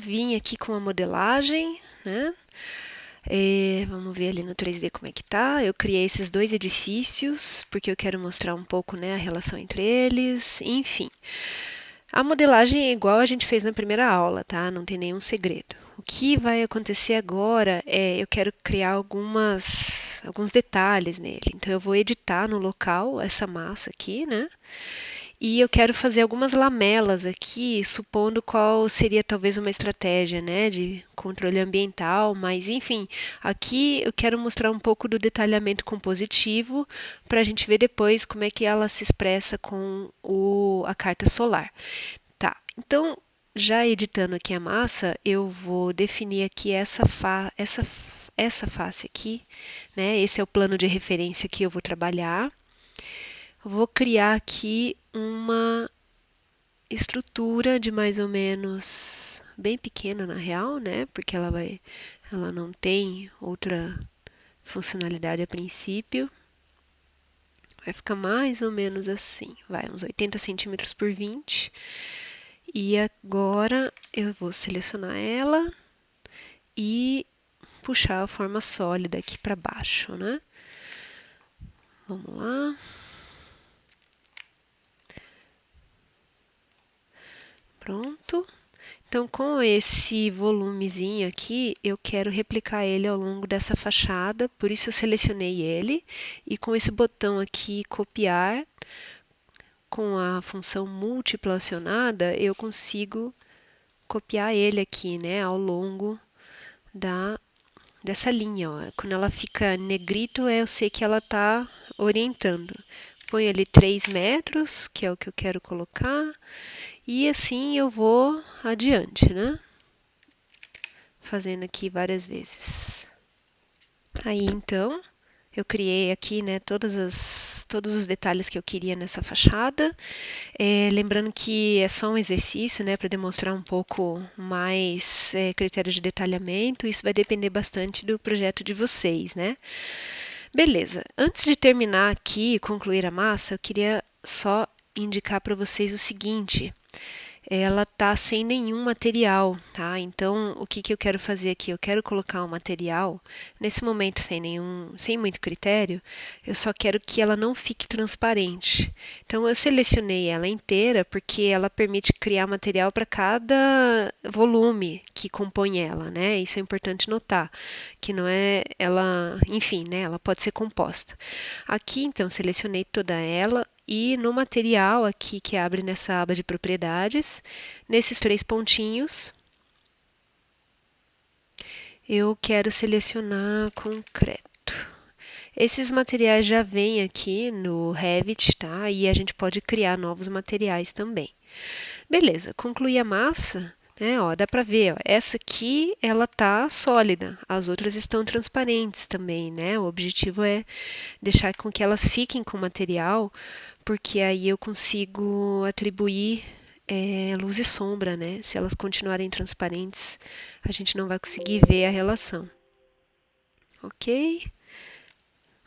vim aqui com a modelagem, né? Vamos ver ali no 3D como é que tá. Eu criei esses dois edifícios, porque eu quero mostrar um pouco, né, a relação entre eles, enfim. A modelagem é igual a gente fez na primeira aula, tá? Não tem nenhum segredo. O que vai acontecer agora é eu quero criar alguns detalhes nele. Então eu vou editar no local essa massa aqui, né? E eu quero fazer algumas lamelas aqui, supondo qual seria talvez uma estratégia, né, de controle ambiental, mas enfim, aqui eu quero mostrar um pouco do detalhamento compositivo para a gente ver depois como é que ela se expressa com a carta solar. Tá, então já editando aqui a massa, eu vou definir aqui essa face aqui, né? Esse é o plano de referência que eu vou trabalhar. Vou criar aqui uma estrutura de mais ou menos bem pequena na real, né? Porque ela não tem outra funcionalidade a princípio. Vai ficar mais ou menos assim, vai uns 80 centímetros por 20. E agora eu vou selecionar ela e puxar a forma sólida aqui para baixo, né? Vamos lá. Pronto. Então, com esse volumezinho aqui, eu quero replicar ele ao longo dessa fachada, por isso eu selecionei ele, e com esse botão aqui, copiar, com a função múltipla acionada, eu consigo copiar ele aqui, né, ao longo dessa linha. Ó. Quando ela fica negrito, eu sei que ela está orientando. Ponho ali 3 metros, que é o que eu quero colocar, e assim eu vou adiante, né? Fazendo aqui várias vezes. Aí então, eu criei aqui, né, todos os detalhes que eu queria nessa fachada. Lembrando que é só um exercício, né, para demonstrar um pouco mais critério de detalhamento. Isso vai depender bastante do projeto de vocês, né? Beleza. Antes de terminar aqui e concluir a massa, eu queria só indicar para vocês o seguinte. Ela tá sem nenhum material, tá? Então, o que que eu quero fazer aqui? Eu quero colocar um material, nesse momento sem muito critério, eu só quero que ela não fique transparente. Então, eu selecionei ela inteira porque ela permite criar material para cada volume que compõe ela, né? Isso é importante notar, que não é ela, enfim, né? Ela pode ser composta. Aqui, então, selecionei toda ela e no material aqui que abre nessa aba de propriedades, nesses 3 pontinhos, eu quero selecionar concreto. Esses materiais já vêm aqui no Revit, tá? E a gente pode criar novos materiais também. Beleza, concluí a massa, né? Ó, dá para ver, ó, essa aqui ela tá sólida, as outras estão transparentes também, né? O objetivo é deixar com que elas fiquem com material, porque aí eu consigo atribuir luz e sombra, né? Se elas continuarem transparentes, a gente não vai conseguir ver a relação. Ok?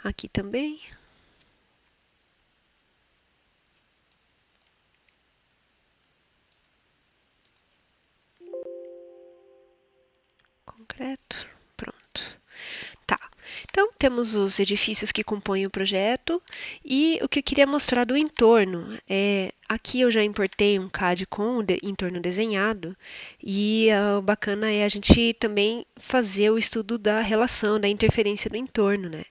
Aqui também. Concreto. Pronto. Tá. Então, temos os edifícios que compõem o projeto e o que eu queria mostrar do entorno. Aqui eu já importei um CAD com o entorno desenhado e o bacana é a gente também fazer o estudo da relação, da interferência do entorno, né?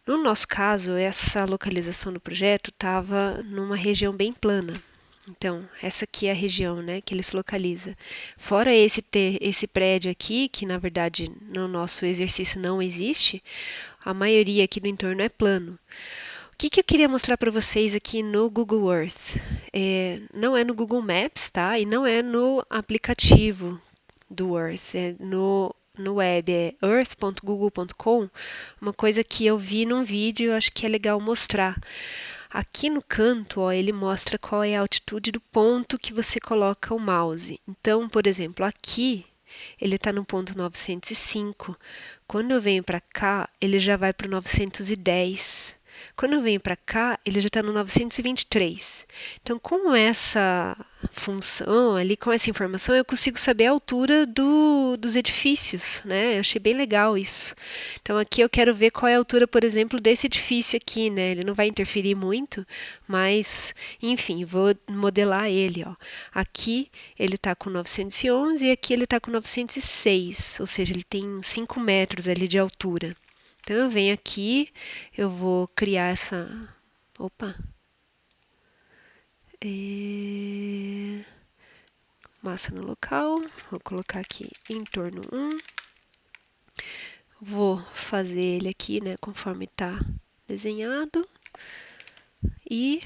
No nosso caso, essa localização do projeto estava numa região bem plana. Então, essa aqui é a região, né, que ele se localiza. Fora esse prédio aqui, que na verdade no nosso exercício não existe, a maioria aqui do entorno é plano. O que que eu queria mostrar para vocês aqui no Google Earth? Não é no Google Maps, tá? E não é no aplicativo do Earth, no web, é earth.google.com, uma coisa que eu vi num vídeo, eu acho que é legal mostrar. Aqui no canto, ó, ele mostra qual é a altitude do ponto que você coloca o mouse. Então, por exemplo, aqui ele está no ponto 905. Quando eu venho para cá, ele já vai para o 910. Quando eu venho para cá, ele já está no 923. Então, com essa função ali, com essa informação, eu consigo saber a altura dos edifícios, né? Eu achei bem legal isso. Então, aqui eu quero ver qual é a altura, por exemplo, desse edifício aqui, né? Ele não vai interferir muito, mas, enfim, vou modelar ele, ó. Aqui ele está com 911 e aqui ele está com 906, ou seja, ele tem 5 metros ali de altura. Então, eu venho aqui, eu vou criar essa. Opa! Massa no local. Vou colocar aqui entorno 1. Vou fazer ele aqui, né, conforme está desenhado. E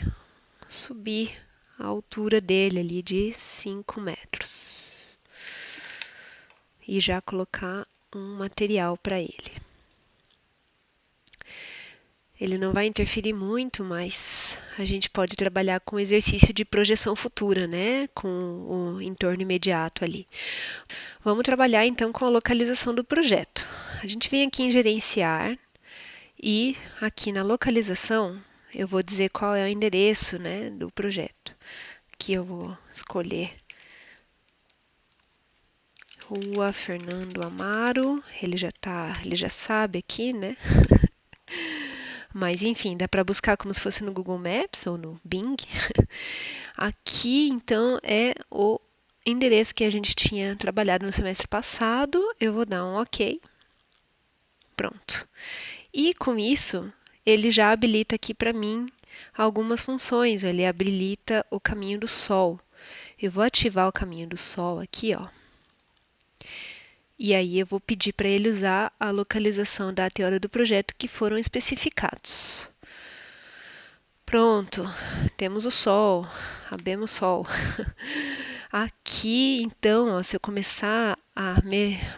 subir a altura dele ali de 5 metros. E já colocar um material para ele. Ele não vai interferir muito, mas a gente pode trabalhar com exercício de projeção futura, né? Com o entorno imediato ali. Vamos trabalhar então com a localização do projeto. A gente vem aqui em gerenciar e aqui na localização eu vou dizer qual é o endereço, né, do projeto. Aqui eu vou escolher Rua Fernando Amaro. Ele já sabe aqui, né? Mas enfim, dá para buscar como se fosse no Google Maps ou no Bing. Aqui, então, é o endereço que a gente tinha trabalhado no semestre passado. Eu vou dar um OK. Pronto. E com isso, ele já habilita aqui para mim algumas funções. Ele habilita o caminho do sol. Eu vou ativar o caminho do sol aqui, ó. E aí eu vou pedir para ele usar a localização, data e hora do projeto que foram especificados. Pronto, temos o sol, abemos sol. Aqui, então, ó, se eu começar a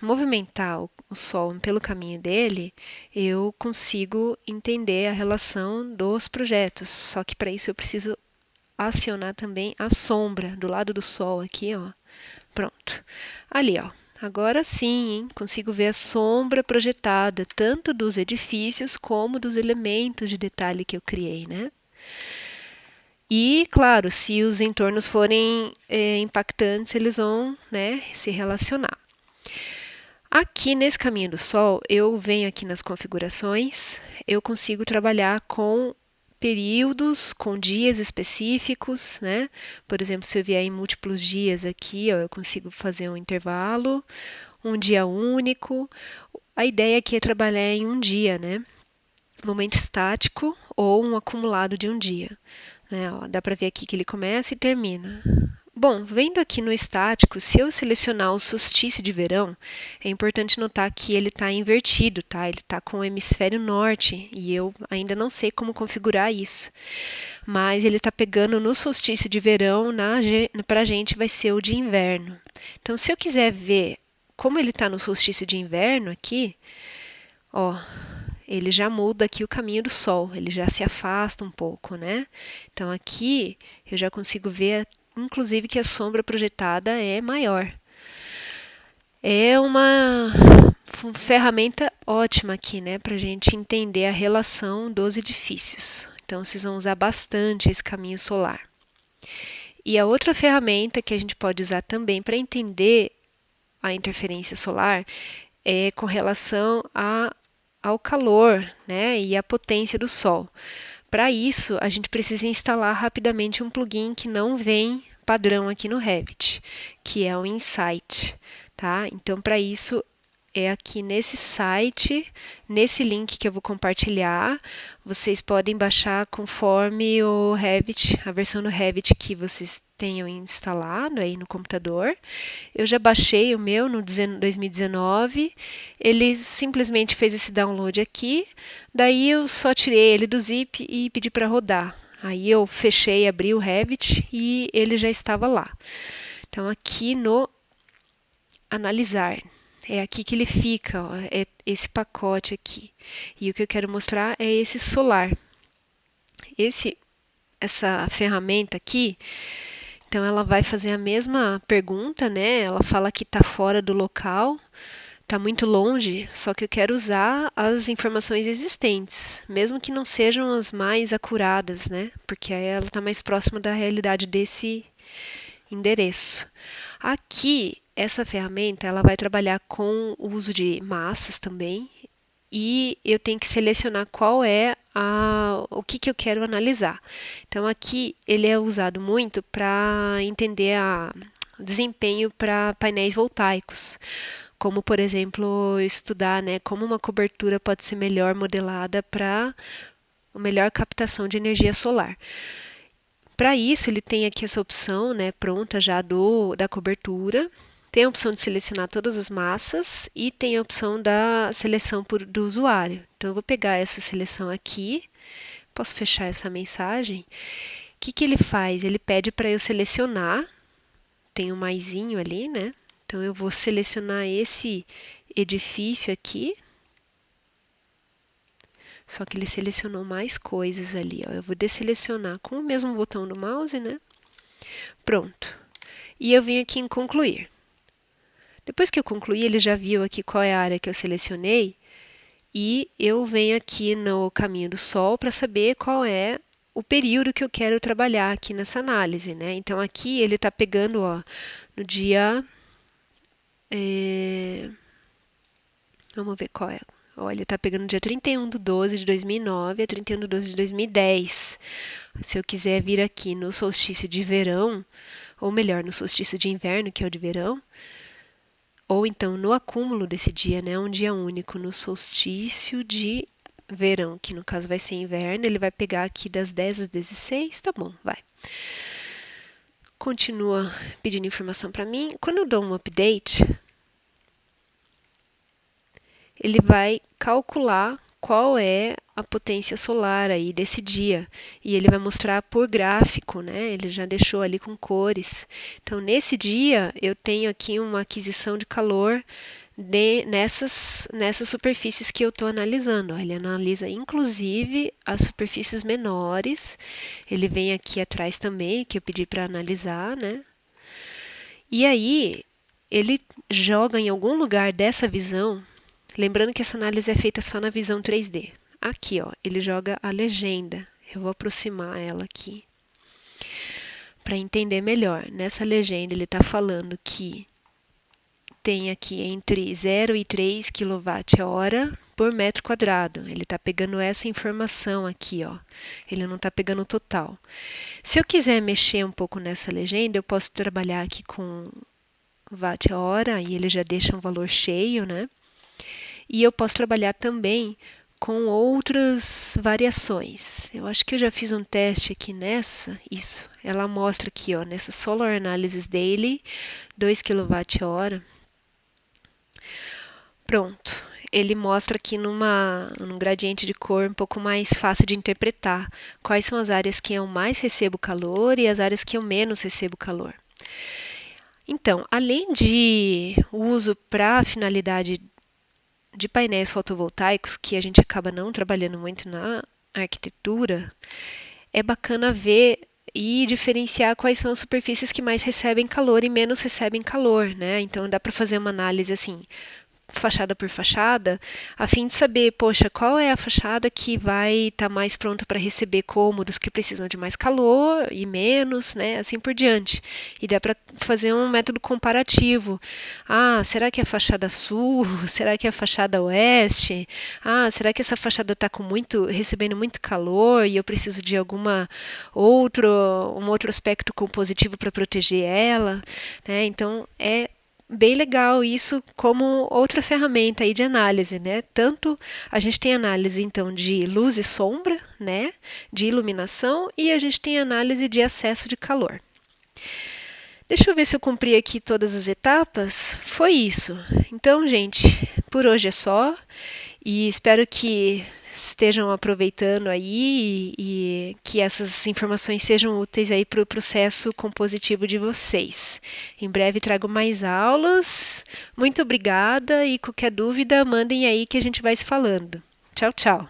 movimentar o sol pelo caminho dele, eu consigo entender a relação dos projetos. Só que para isso eu preciso acionar também a sombra do lado do sol aqui, ó. Pronto. Ali, ó. Agora sim, hein? Consigo ver a sombra projetada, tanto dos edifícios como dos elementos de detalhe que eu criei, né? E, claro, se os entornos forem impactantes, eles vão, né, se relacionar. Aqui nesse caminho do sol, eu venho aqui nas configurações, eu consigo trabalhar com períodos, com dias específicos, né? Por exemplo, se eu vier em múltiplos dias aqui, ó, eu consigo fazer um intervalo, um dia único. A ideia aqui é trabalhar em um dia, né? Momento estático ou um acumulado de um dia. Né? Ó, dá para ver aqui que ele começa e termina. Bom, vendo aqui no estático, se eu selecionar o solstício de verão, é importante notar que ele está invertido, tá? Ele está com o hemisfério norte e eu ainda não sei como configurar isso. Mas ele está pegando no solstício de verão, para a gente vai ser o de inverno. Então, se eu quiser ver como ele está no solstício de inverno aqui, ó, ele já muda aqui o caminho do sol, ele já se afasta um pouco, né? Então, aqui eu já consigo ver inclusive que a sombra projetada é maior. É uma ferramenta ótima aqui, né, para a gente entender a relação dos edifícios. Então, vocês vão usar bastante esse caminho solar. E a outra ferramenta que a gente pode usar também para entender a interferência solar é com relação ao calor, né, e à potência do Sol. Para isso, a gente precisa instalar rapidamente um plugin que não vem padrão aqui no Revit, que é o Insight, tá? Então, para isso, é aqui nesse site, nesse link que eu vou compartilhar. Vocês podem baixar conforme o Revit, a versão do Revit que vocês tenham instalado aí no computador. Eu já baixei o meu no 2019, ele simplesmente fez esse download aqui, daí eu só tirei ele do zip e pedi para rodar. Aí eu fechei, abri o Revit e ele já estava lá. Então aqui no analisar, é aqui que ele fica, ó, é esse pacote aqui. E o que eu quero mostrar é esse solar. Essa ferramenta aqui, então ela vai fazer a mesma pergunta, né? Ela fala que está fora do local, está muito longe, só que eu quero usar as informações existentes, mesmo que não sejam as mais acuradas, né? Porque aí ela está mais próxima da realidade desse endereço. Aqui, essa ferramenta, ela vai trabalhar com o uso de massas também, e eu tenho que selecionar qual é o que eu quero analisar. Então, aqui ele é usado muito para entender o desempenho para painéis voltaicos, como, por exemplo, estudar, né, como uma cobertura pode ser melhor modelada para a melhor captação de energia solar. Para isso, ele tem aqui essa opção, né, pronta já da cobertura. Tem a opção de selecionar todas as massas e tem a opção da seleção do usuário. Então, eu vou pegar essa seleção aqui, posso fechar essa mensagem. O que ele faz? Ele pede para eu selecionar, tem um maisinho ali, né? Então, eu vou selecionar esse edifício aqui. Só que ele selecionou mais coisas ali, ó. Eu vou desselecionar com o mesmo botão do mouse, né? Pronto. E eu vim aqui em concluir. Depois que eu concluí, ele já viu aqui qual é a área que eu selecionei e eu venho aqui no caminho do Sol para saber qual é o período que eu quero trabalhar aqui nessa análise, né? Então, aqui ele está pegando, ó, no dia... vamos ver qual é. Ó, ele está pegando dia 31/12/2009 a 31/12/2010. Se eu quiser vir aqui no solstício de verão, ou melhor, no solstício de inverno, que é o de verão, ou então no acúmulo desse dia, né, um dia único no solstício de verão, que no caso vai ser inverno, ele vai pegar aqui das 10 às 16, tá bom, vai. Continua pedindo informação para mim. Quando eu dou um update, ele vai calcular qual é a potência solar aí desse dia. E ele vai mostrar por gráfico, né? Ele já deixou ali com cores. Então, nesse dia, eu tenho aqui uma aquisição de calor nessas superfícies que eu estou analisando. Ele analisa, inclusive, as superfícies menores. Ele vem aqui atrás também, que eu pedi para analisar, né? E aí, ele joga em algum lugar dessa visão. Lembrando que essa análise é feita só na visão 3D. Aqui, ó, ele joga a legenda. Eu vou aproximar ela aqui para entender melhor. Nessa legenda ele está falando que tem aqui entre 0 e 3 kWh por metro quadrado. Ele está pegando essa informação aqui, ó. Ele não está pegando o total. Se eu quiser mexer um pouco nessa legenda, eu posso trabalhar aqui com watt-hora, aí ele já deixa um valor cheio, né? E eu posso trabalhar também com outras variações. Eu acho que eu já fiz um teste aqui nessa, isso. Ela mostra aqui, ó, nessa Solar Analysis Daily, 2 kWh. Pronto. Ele mostra aqui num gradiente de cor um pouco mais fácil de interpretar quais são as áreas que eu mais recebo calor e as áreas que eu menos recebo calor. Então, além de uso para finalidade de painéis fotovoltaicos, que a gente acaba não trabalhando muito na arquitetura, é bacana ver e diferenciar quais são as superfícies que mais recebem calor e menos recebem calor, né? Então dá para fazer uma análise assim, fachada por fachada, a fim de saber, poxa, qual é a fachada que vai estar mais pronta para receber cômodos que precisam de mais calor e menos, né? Assim por diante. E dá para fazer um método comparativo. Ah, será que é a fachada sul? Será que é a fachada oeste? Ah, será que essa fachada está recebendo muito calor e eu preciso de um outro aspecto compositivo para proteger ela, né? Então é bem legal isso como outra ferramenta aí de análise, né? Tanto a gente tem análise então de luz e sombra, né? De iluminação e a gente tem análise de excesso de calor. Deixa eu ver se eu cumpri aqui todas as etapas. Foi isso. Então, gente, por hoje é só e espero que estejam aproveitando aí e que essas informações sejam úteis aí para o processo compositivo de vocês. Em breve trago mais aulas. Muito obrigada e qualquer dúvida mandem aí que a gente vai se falando. Tchau, tchau.